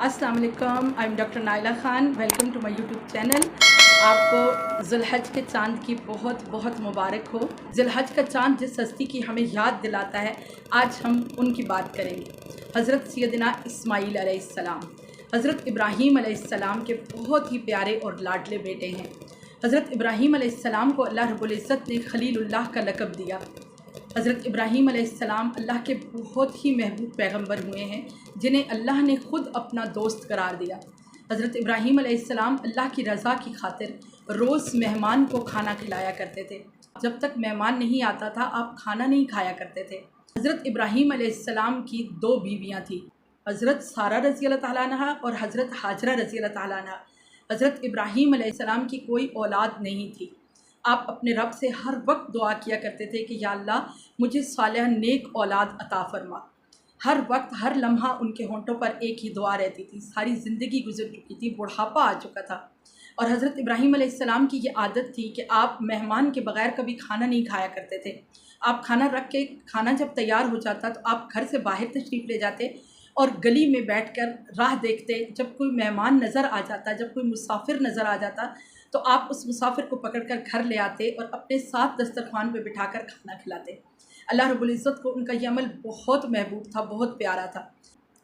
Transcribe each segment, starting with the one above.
अस्सलाम वालेकुम, I am doctor Naila Khan. Welcome to my YouTube channel. आपको ज़ुल्हज के चाँद की बहुत बहुत मुबारक हो। ज़ुल्हज का चाँद जिस हस्ती की हमें याद दिलाता है, आज हम उनकी बात करेंगे। हज़रत सैयदना इस्माईल अलैहिस्सलाम, हज़रत इब्राहीम अलैहिस्सलाम के बहुत ही प्यारे और लाडले बेटे हैं। हज़रत इब्राहीम अलैहिस्सलाम को अल्लाह रब्बुल इज़्ज़त ने खलीलुल्लाह का लक़ब दिया। हज़रत इब्राहीम अलैहिस्सलाम अल्लाह के बहुत ही महबूब पैगंबर हुए हैं, जिन्हें अल्लाह ने ख़ुद अपना दोस्त करार दिया। हज़रत इब्राहीम अलैहिस्सलाम अल्लाह की रज़ा की खातिर रोज़ मेहमान को खाना खिलाया करते थे। जब तक मेहमान नहीं आता था, आप खाना नहीं खाया करते थे। हज़रत इब्राहीम अलैहिस्सलाम की 2 बीवियाँ थीं, हज़रत सारा रज़ी अल्लाह तआला अन्हा और हज़रत हाजरा रज़ी अल्लाह तआला अन्हा। हज़रत इब्राहीम अलैहिस्सलाम की कोई औलाद नहीं थी। आप अपने रब से हर वक्त दुआ किया करते थे कि या अल्लाह मुझे सालिह नेक औलाद अता फ़रमा। हर वक्त हर लम्हा उनके होंठों पर एक ही दुआ रहती थी। सारी ज़िंदगी गुजर चुकी थी, बुढ़ापा आ चुका था, और हज़रत इब्राहीम अलैहिस्सलाम की ये आदत थी कि आप मेहमान के बग़ैर कभी खाना नहीं खाया करते थे। आप खाना रख के, खाना जब तैयार हो जाता तो आप घर से बाहर तशरीफ़ ले जाते और गली में बैठकर राह देखते। जब कोई मेहमान नज़र आ जाता, जब कोई मुसाफिर नज़र आ जाता, तो आप उस मुसाफिर को पकड़कर घर ले आते और अपने साथ दस्तरखान पे बिठाकर खाना खिलाते। अल्लाह रब्बुल इज़्ज़त को उनका ये अमल बहुत महबूब था, बहुत प्यारा था।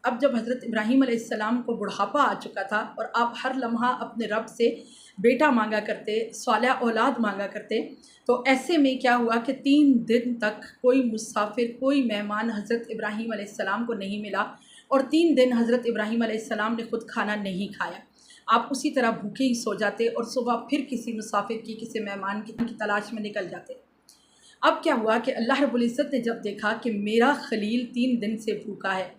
अब जब हज़रत इब्राहीम अलैहिस्सलाम को बुढ़ापा आ चुका था और आप हर लम्हा अपने रब से बेटा मांगा करते, सालिह औलाद मांगा करते, तो ऐसे में क्या हुआ कि 3 दिन तक कोई मुसाफिर, कोई मेहमान हज़रत इब्राहीम अलैहिस्सलाम को नहीं मिला, और 3 दिन हज़रत इब्राहीम अलैहिस्सलाम ने ख़ुद खाना नहीं खाया। आप उसी तरह भूखे ही सो जाते और सुबह फिर किसी मुसाफिर की, किसी मेहमान की तलाश में निकल जाते। अब क्या हुआ कि अल्लाह रब्बुल इज़्ज़त ने जब देखा कि मेरा खलील 3 दिन से भूखा है,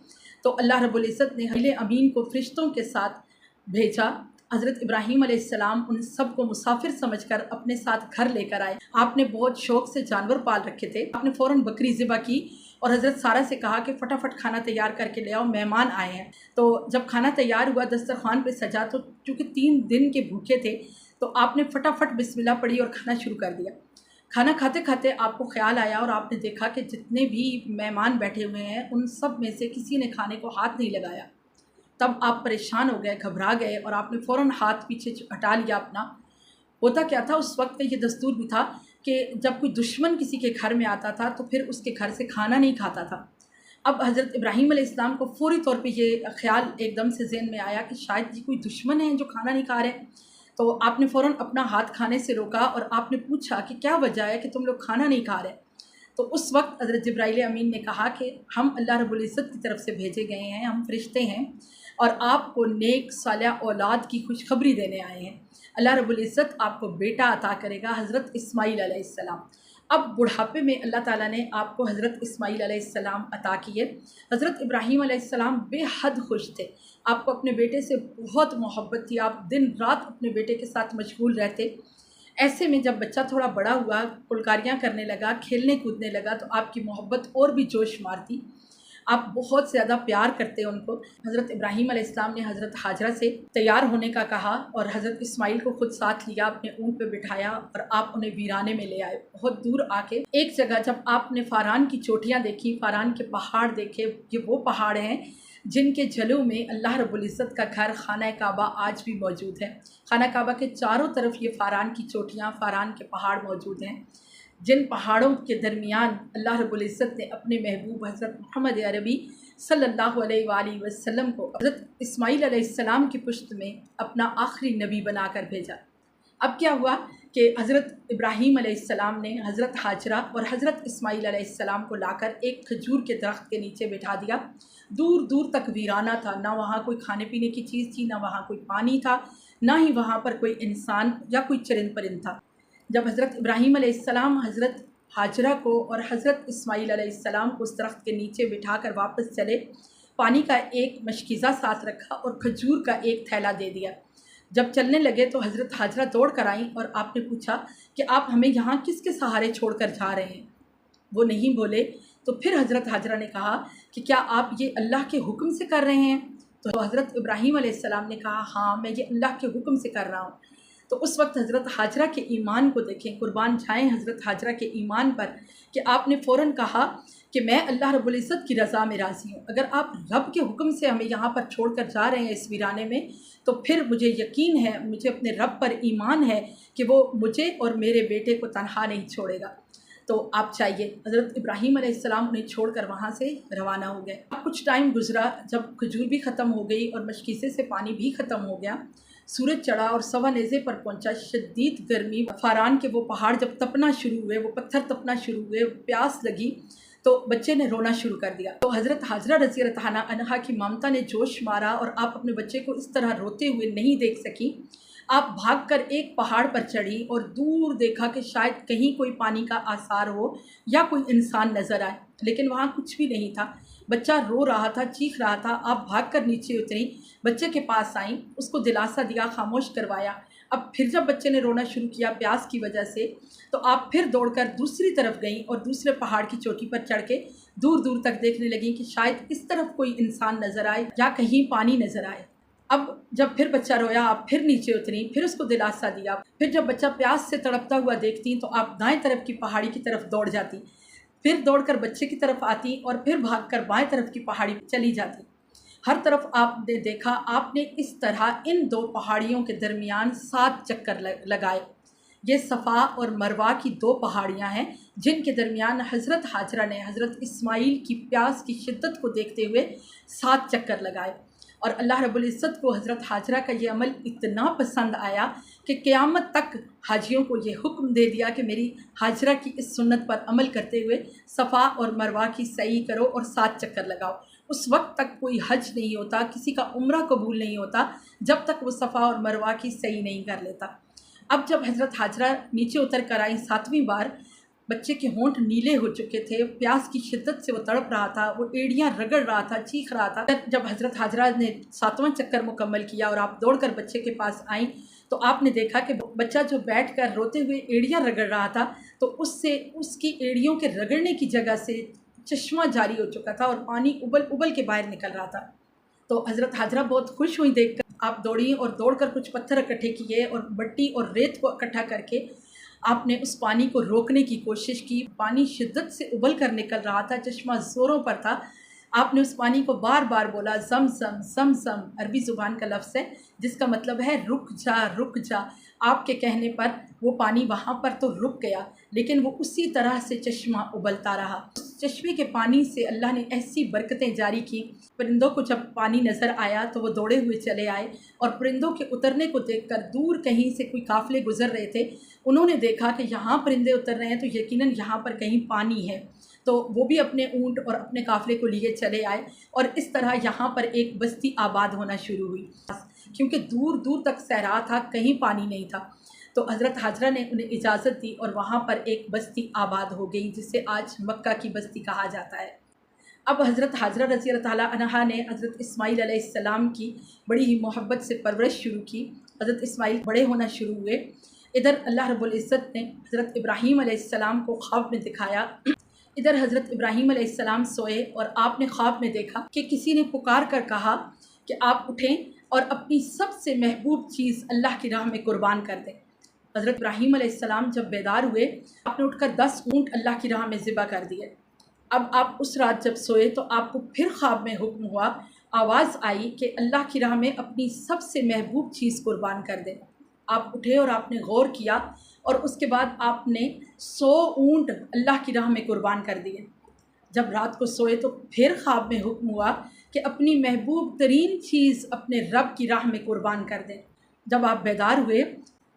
तो अल्लाह रब्बुल इज़्ज़त ने खलील अमीन को फ़रिश्तों के साथ भेजा। हज़रत इब्राहीम अलैहिस्सलाम उन सब को मुसाफिर समझकर अपने साथ घर लेकर आए। आपने बहुत शौक़ से जानवर पाल रखे थे। आपने फ़ौरन बकरी ज़िबा की और हज़रत सारा से कहा कि फटाफट खाना तैयार करके ले आओ, मेहमान आए हैं। तो जब खाना तैयार हुआ, दस्तरखान पे सजा, तो चूँकि 3 दिन के भूखे थे, तो आपने फटाफट बिस्मिल्लाह पढ़ी और खाना शुरू कर दिया। खाना खाते खाते आपको ख़्याल आया और आपने देखा कि जितने भी मेहमान बैठे हुए हैं, उन सब में से किसी ने खाने को हाथ नहीं लगाया। तब आप परेशान हो गए, घबरा गए और आपने फ़ौरन हाथ पीछे हटा लिया अपना। होता क्या था, उस वक्त ये दस्तूर भी था कि जब कोई दुश्मन किसी के घर में आता था तो फिर उसके घर से खाना नहीं खाता था। अब हज़रत इब्राहीम अलैहिस्सलाम को फ़ौरी तौर पे ये ख़्याल एकदम से ज़हन में आया कि शायद ये कोई दुश्मन है जो खाना नहीं खा रहे। तो आपने फ़ौरन अपना हाथ खाने से रोका और आपने पूछा कि क्या वजह है कि तुम लोग खाना नहीं खा रहे। तो उस वक्त हज़रत जिब्राईल अमीन ने कहा कि हम अल्लाह रब्बुल इज़्ज़त की तरफ से भेजे गए हैं, हम फ़रिश्ते हैं और आपको नेक सालिह औलाद की खुशखबरी देने आए हैं। अल्लाह रब्बुल इज़्ज़त आपको बेटा अता करेगा, हज़रत इस्माईल अलैहिस्सलाम। अब बुढ़ापे में अल्लाह ताला ने आपको हज़रत इस्माईल अलैहिस्सलाम अता किए। हज़रत इब्राहीम अलैहिस्सलाम बेहद खुश थे, आपको अपने बेटे से बहुत मोहब्बत थी, आप दिन रात अपने बेटे के साथ मशगूल रहते। ऐसे में जब बच्चा थोड़ा बड़ा हुआ, कुलकारियाँ करने लगा, खेलने कूदने लगा, तो आपकी मोहब्बत और भी जोश मारती। आप बहुत ज़्यादा प्यार करते हैं उनको। हज़रत इब्राहीम अलैहिस्सलाम ने हज़रत हाजरा से तैयार होने का कहा और हज़रत इस्माईल को खुद साथ लिया, अपने ऊँट पे बिठाया और आप उन्हें वीराने में ले आए। बहुत दूर आके एक जगह जब आपने फ़ारान की चोटियाँ देखी, फ़ारान के पहाड़ देखे, ये वो पहाड़ हैं जिनके जलों में अल्लाह रब्बुल इज़्ज़त का घर खाना काबा आज भी मौजूद है। खाना काबा के चारों तरफ ये फ़ारान की चोटियाँ, फ़ारान के पहाड़ मौजूद हैं, जिन पहाड़ों के दरमियान अल्लाह रब्बुल इज़्ज़त ने अपने महबूब हज़रत मोहम्मद अरबी सल्लल्लाहु अलैहि वसल्लम को हज़रत इस्माईल अलैहिस्सलाम की पुश्त में अपना आखिरी नबी बनाकर भेजा। अब क्या हुआ कि हज़रत इब्राहीम अलैहिस्सलाम ने हज़रत हाजरा और हज़रत इस्माईल अलैहिस्सलाम को लाकर एक खजूर के दरख्त के नीचे बिठा दिया। दूर दूर तक वीराना था, ना वहाँ कोई खाने पीने की चीज़ थी, ना वहाँ कोई पानी था, ना ही वहाँ पर कोई इंसान या कोई चरिंद परिंद था। जब हज़रत इब्राहीम अलैहिस्सलाम हज़रत हाजरा को और हज़रत इस्माईल अलैहिस्सलाम को उस दरख्त के नीचे बिठा कर वापस चले, पानी का एक मशकीज़ा साथ रखा और खजूर का एक थैला दे दिया। जब चलने लगे तो हज़रत हाजरा दौड़ कर आईं और आपने पूछा कि आप हमें यहाँ किसके सहारे छोड़कर जा रहे हैं। वो नहीं बोले, तो फिर हज़रत हाजरा ने कहा कि क्या आप ये अल्लाह के हुक्म से कर रहे हैं। तो हज़रत इब्राहीम अलैहिस्सलाम ने कहा, हाँ, मैं ये अल्लाह के हुक्म से कर रहा हूँ। तो उस वक्त हज़रत हाजरा के ईमान को देखें, कुर्बान जाएँ हज़रत हाजरा के ईमान पर, कि आपने फ़ौरन कहा کہ میں اللہ رب العزت کی رضا میں راضی ہوں۔ اگر آپ رب کے حکم سے ہمیں یہاں پر چھوڑ کر جا رہے ہیں اس ویرانے میں، تو پھر مجھے یقین ہے، مجھے اپنے رب پر ایمان ہے کہ وہ مجھے اور میرے بیٹے کو تنہا نہیں چھوڑے گا۔ تو آپ چاہیے، حضرت ابراہیم علیہ السلام انہیں چھوڑ کر وہاں سے روانہ ہو گئے۔ اب کچھ ٹائم گزرا، جب کھجور بھی ختم ہو گئی اور مشکیزے سے پانی بھی ختم ہو گیا، سورج چڑھا اور سوا نیزے پر پہنچا۔ شدید گرمی، فاران کے وہ پہاڑ جب تپنا شروع ہوئے، وہ پتھر تپنا شروع ہوئے، پیاس لگی تو بچے نے رونا شروع کر دیا۔ تو حضرت حاجرہ رضی اللہ عنہا کی ممتا نے جوش مارا اور آپ اپنے بچے کو اس طرح روتے ہوئے نہیں دیکھ سکی۔ آپ بھاگ کر ایک پہاڑ پر چڑھی اور دور دیکھا کہ شاید کہیں کوئی پانی کا آثار ہو یا کوئی انسان نظر آئے، لیکن وہاں کچھ بھی نہیں تھا۔ بچہ رو رہا تھا، چیخ رہا تھا۔ آپ بھاگ کر نیچے اتری، بچے کے پاس آئیں، اس کو دلاسا دیا، خاموش کروایا۔ اب پھر جب بچے نے رونا شروع کیا پیاس کی وجہ سے، تو آپ پھر دوڑ کر دوسری طرف گئیں اور دوسرے پہاڑ کی چوٹی پر چڑھ کے دور دور تک دیکھنے لگیں کہ شاید اس طرف کوئی انسان نظر آئے یا کہیں پانی نظر آئے۔ اب جب پھر بچہ رویا، آپ پھر نیچے اتریں، پھر اس کو دلاسا دیا۔ پھر جب بچہ پیاس سے تڑپتا ہوا دیکھتی تو آپ دائیں طرف کی پہاڑی کی طرف دوڑ جاتی، پھر دوڑ کر بچے کی طرف آتی اور پھر بھاگ کر بائیں طرف کی پہاڑی چلی جاتی۔ ہر طرف آپ نے دیکھا، آپ نے اس طرح ان دو پہاڑیوں کے درمیان 7 چکر لگائے۔ یہ صفا اور مروہ کی 2 پہاڑیاں ہیں جن کے درمیان حضرت حاجرہ نے حضرت اسماعیل کی پیاس کی شدت کو دیکھتے ہوئے 7 چکر لگائے۔ اور اللہ رب العزت کو حضرت حاجرہ کا یہ عمل اتنا پسند آیا کہ قیامت تک حاجیوں کو یہ حکم دے دیا کہ میری حاجرہ کی اس سنت پر عمل کرتے ہوئے صفا اور مروہ کی سعی کرو اور 7 چکر لگاؤ۔ اس وقت تک کوئی حج نہیں ہوتا، کسی کا عمرہ قبول نہیں ہوتا جب تک وہ صفا اور مروہ کی سعی نہیں کر لیتا۔ اب جب حضرت حاجرہ نیچے اتر کر آئیں 7ویں بار، بچے کے ہونٹ نیلے ہو چکے تھے، پیاس کی شدت سے وہ تڑپ رہا تھا، وہ ایڑیاں رگڑ رہا تھا، چیخ رہا تھا۔ جب حضرت حاجرہ نے 7واں چکر مکمل کیا اور آپ دوڑ کر بچے کے پاس آئیں تو آپ نے دیکھا کہ بچہ جو بیٹھ کر روتے ہوئے ایڑیاں رگڑ رہا تھا، تو اس کی ایڑیوں کے رگڑنے کی جگہ سے چشمہ جاری ہو چکا تھا اور پانی ابل ابل کے باہر نکل رہا تھا۔ تو حضرت حاجرہ بہت خوش ہوئی دیکھ کر۔ آپ دوڑی اور دوڑ کر کچھ پتھر اکٹھے کیے اور مٹی اور ریت کو اکٹھا کر کے آپ نے اس پانی کو روکنے کی کوشش کی۔ پانی شدت سے ابل کر نکل رہا تھا، چشمہ زوروں پر تھا۔ آپ نے اس پانی کو بار بار بولا، زمزم زمزم، عربی زبان کا لفظ ہے جس کا مطلب ہے رک جا رک جا۔ آپ کے کہنے پر وہ پانی وہاں پر تو رک گیا، لیکن وہ اسی طرح سے چشمہ ابلتا رہا۔ اس چشمے کے پانی سے اللہ نے ایسی برکتیں جاری کی۔ پرندوں کو جب پانی نظر آیا تو وہ دوڑے ہوئے چلے آئے اور پرندوں کے اترنے کو دیکھ کر دور کہیں سے کوئی قافلے گزر رہے تھے، انہوں نے دیکھا کہ یہاں پرندے اتر رہے ہیں تو یقیناً یہاں پر کہیں پانی ہے، تو وہ بھی اپنے اونٹ اور اپنے قافلے کو لیے چلے آئے اور اس طرح یہاں پر ایک بستی آباد ہونا شروع ہوئی، کیونکہ دور دور تک صحرا تھا، کہیں پانی نہیں تھا۔ تو حضرت حاجرہ نے انہیں اجازت دی اور وہاں پر ایک بستی آباد ہو گئی جسے آج مکہ کی بستی کہا جاتا ہے۔ اب حضرت حاجرہ رضی اللہ عنہا نے حضرت اسماعیل علیہ السلام کی بڑی ہی محبت سے پرورش شروع کی۔ حضرت اسماعیل بڑے ہونا شروع ہوئے۔ ادھر اللہ رب العزت نے حضرت ابراہیم علیہ السلام کو خواب میں دکھایا۔ ادھر حضرت ابراہیم علیہ السلام سوئے اور آپ نے خواب میں دیکھا کہ کسی نے پکار کر کہا کہ آپ اٹھیں اور اپنی سب سے محبوب چیز اللہ کی راہ میں قربان کر دیں۔ حضرت ابراہیم علیہ السلام جب بیدار ہوئے، آپ نے اٹھ کر 10 اونٹ اللہ کی راہ میں ذبح کر دیے۔ اب آپ اس رات جب سوئے تو آپ کو پھر خواب میں حکم ہوا، آواز آئی کہ اللہ کی راہ میں اپنی سب سے محبوب چیز قربان کر دیں۔ آپ اٹھے اور آپ نے غور کیا اور اس کے بعد آپ نے 100 اونٹ اللہ کی راہ میں قربان کر دیے۔ جب رات کو سوئے تو پھر خواب میں حکم ہوا کہ اپنی محبوب ترین چیز اپنے رب کی راہ میں قربان کر دیں۔ جب آپ بیدار ہوئے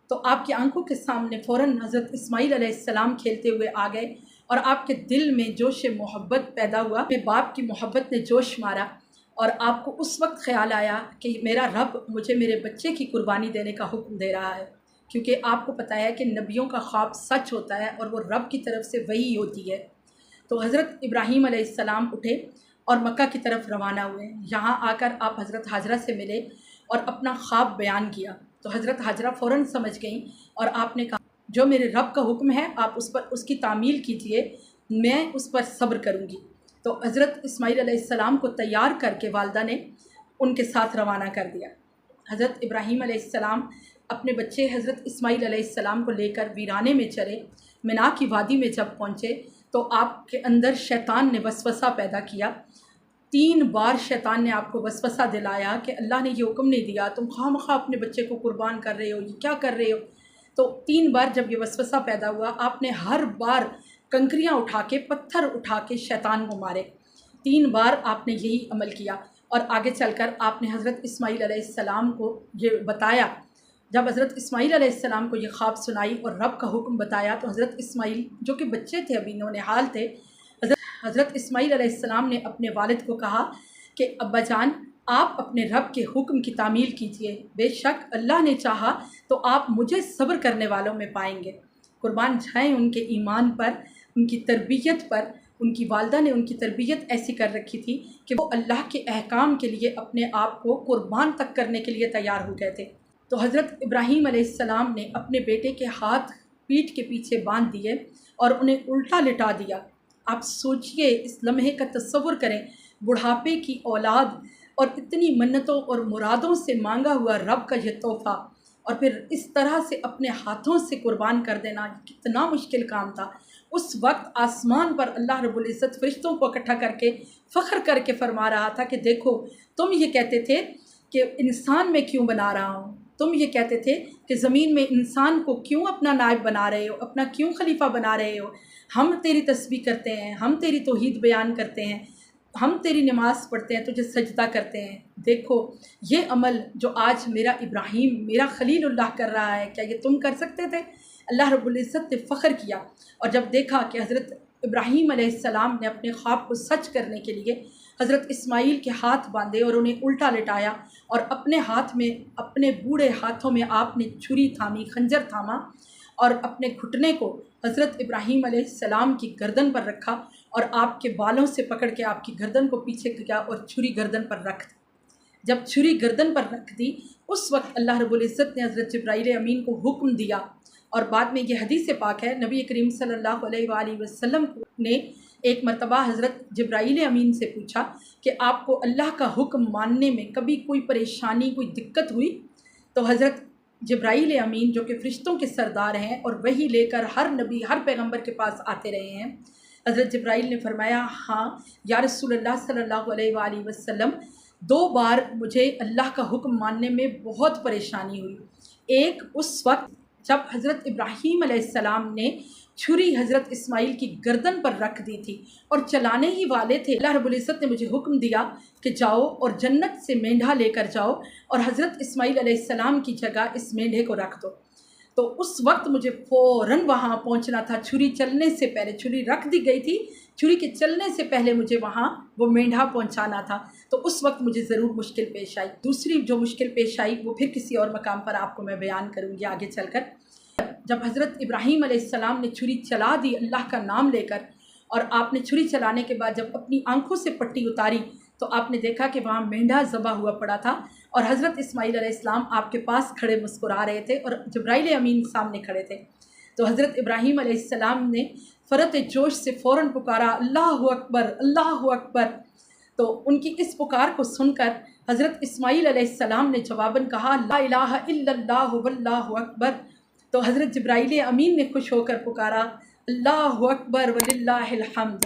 تو آپ کی آنکھوں کے سامنے فوراً حضرت اسماعیل علیہ السلام کھیلتے ہوئے آ گئے اور آپ کے دل میں جوش محبت پیدا ہوا۔ اپنے باپ کی محبت نے جوش مارا اور آپ کو اس وقت خیال آیا کہ میرا رب مجھے میرے بچے کی قربانی دینے کا حکم دے رہا ہے، کیونکہ آپ کو پتہ ہے کہ نبیوں کا خواب سچ ہوتا ہے اور وہ رب کی طرف سے وحی ہوتی ہے۔ تو حضرت ابراہیم علیہ السلام اٹھے اور مکہ کی طرف روانہ ہوئے۔ یہاں آ کر آپ حضرت حاجرہ سے ملے اور اپنا خواب بیان کیا تو حضرت حاجرہ فوراً سمجھ گئیں اور آپ نے کہا جو میرے رب کا حکم ہے آپ اس کی تعمیل کیجئے، میں اس پر صبر کروں گی۔ تو حضرت اسماعیل علیہ السلام کو تیار کر کے والدہ نے ان کے ساتھ روانہ کر دیا۔ حضرت ابراہیم علیہ السلام اپنے بچے حضرت اسماعیل علیہ السلام کو لے کر ویرانے میں چلے۔ منا کی وادی میں جب پہنچے तो आपके अंदर शैतान ने वसवसा पैदा किया। 3 बार शैतान ने आपको वसवसा दिलाया कि अल्लाह ने ये हुक्म नहीं दिया, तुम खामखा अपने बच्चे को कुर्बान कर रहे हो, ये क्या कर रहे हो। तो 3 बार जब ये वसवसा पैदा हुआ, आपने हर बार कंकरियाँ उठा के, पत्थर उठा के शैतान को मारे। 3 बार आपने यही अमल किया और आगे चलकर आपने हज़रत इस्माईल अलैहिस्सलाम को ये बताया। जब हज़रत इस्माईल अलैहिस्सलाम को ये ख्वाब सुनाई और रब का हुक्म बताया, तो हज़रत इस्माईल जो कि बच्चे थे, अभी नौनिहाल थे, हज़रत इस्माईल अलैहिस्सलाम ने अपने वालिद को कहा कि अब्बा जान, आप अपने रब के हुक्म की तामील कीजिए, बेशक अल्लाह ने चाहा तो आप मुझे सब्र करने वालों में पाएंगे। कुर्बान जाएँ उनके ईमान पर, उनकी तरबियत पर। उनकी वालदा ने उनकी तरबियत ऐसी कर रखी थी कि वो अल्लाह के अहकाम के लिए अपने आप को कुर्बान तक करने के लिए तैयार हो गए थे। तो हज़रत इब्राहीम अलैहिस्सलाम ने अपने बेटे के हाथ पीठ के पीछे बांध दिए और उन्हें उल्टा लिटा दिया। आप सोचिए, इस लम्हे का तस्वुर करें, बुढ़ापे की औलाद और इतनी मन्नतों और मुरादों से मांगा हुआ रब का ये तोहफ़ा, और फिर इस तरह से अपने हाथों से कुर्बान कर देना कितना मुश्किल काम था। उस वक्त आसमान पर अल्लाह रब्बुल इज़्ज़त फ़रिश्तों को इकट्ठा करके फ़ख्र करके फरमा रहा था कि देखो, तुम ये कहते थे कि इंसान में क्यों बना रहा हूँ, तुम ये कहते थे कि ज़मीन में इंसान को क्यों अपना नायब बना रहे हो, अपना क्यों खलीफा बना रहे हो। हम तेरी तस्बीह करते हैं, हम तेरी तौहीद बयान करते हैं, हम तेरी नमाज़ पढ़ते हैं, तुझे सजदा करते हैं। देखो ये अमल जो आज मेरा इब्राहीम, मेरा खलीलुल्लाह कर रहा है, क्या ये तुम कर सकते थे। अल्लाह रब्बुल इज़्ज़त ने फ़ख्र किया और जब देखा कि हज़रत इब्राहीम अलैहिस्सलाम ने अपने ख्वाब को सच करने के लिए हज़रत इस्माईल के हाथ बांधे और उन्हें उल्टा लिटाया, और अपने हाथ में, अपने बूढ़े हाथों में आपने छुरी थामी, खंजर थामा और अपने घुटने को हज़रत इब्राहीम अलैहिस्सलाम की गर्दन पर रखा और आपके बालों से पकड़ के आपकी गर्दन को पीछे किया और छुरी गर्दन पर रख दी। जब छुरी गर्दन पर रख दी, उस वक्त अल्लाह रब्बुल इज़्ज़त ने हज़रत जिब्राईल अमीन को हुक्म दिया, और बाद में ये हदीस पाक है, नबी करीम सल्लल्लाहु अलैहि वसल्लम ने एक मरतबा हज़रत जिब्राईल अमीन से पूछा कि आपको अल्लाह का हुक्म मानने में कभी कोई परेशानी, कोई दिक्कत हुई। तो हज़रत जिब्राईल अमीन जो कि फ़रिश्तों के सरदार हैं और वही लेकर हर नबी, हर पैगंबर के पास आते रहे हैं, हज़रत जिब्राईल ने फरमाया, हाँ या रसूलल्लाह सल्लल्लाहु अलैहि वसल्लम, 2 बार मुझे अल्लाह का हुक्म मानने में बहुत परेशानी हुई। एक उस वक्त जब हज़रत इब्राहीम अलैहिस्सलाम ने छुरी हज़रत इस्माईल की गर्दन पर रख दी थी और चलाने ही वाले थे, अल्लाह रब्बुल इज़्ज़त ने मुझे हुक्म दिया कि जाओ और जन्नत से मेंढा लेकर जाओ और हज़रत इस्माईल अलैहिस्सलाम की जगह इस मेंढे को रख दो। तो उस वक्त मुझे फ़ौरन वहाँ पहुँचना था। छुरी चलने से पहले, छुरी रख दी गई थी, छुरी के चलने से पहले मुझे वहाँ वो मेंढा पहुँचाना था। तो उस वक्त मुझे ज़रूर मुश्किल पेश आई। दूसरी जो मुश्किल पेश आई वो फिर किसी और मकाम पर आपको मैं बयान करूँगी आगे चलकर। जब हज़रत इब्राहीम अलैहिस्सलाम ने छुरी चला दी अल्लाह का नाम लेकर, और आपने छुरी चलाने के बाद जब अपनी आंखों से पट्टी उतारी, तो आपने देखा कि वहाँ मेंढा ज़बा हुआ पड़ा था और हज़रत इस्माईल अलैहिस्सलाम आपके पास खड़े मुस्कुरा रहे थे और जिब्राईल अमीन सामने खड़े थे। तो हज़रत इब्राहीम अलैहिस्सलाम ने फ़रत जोश से फ़ौरन पुकारा, अल्लाहु अकबर, अल्लाहु अकबर। तो उनकी इस पुकार को सुनकर हज़रत इस्माईल अलैहिस्सलाम ने जवाबन कहा, ला इलाहा इल्लल्लाहु वल्लाहु अकबर। तो हज़रत जिब्राईल अमीन ने खुश होकर पुकारा, अल्लाहु अकबर वलिल्लाहिल हम्द।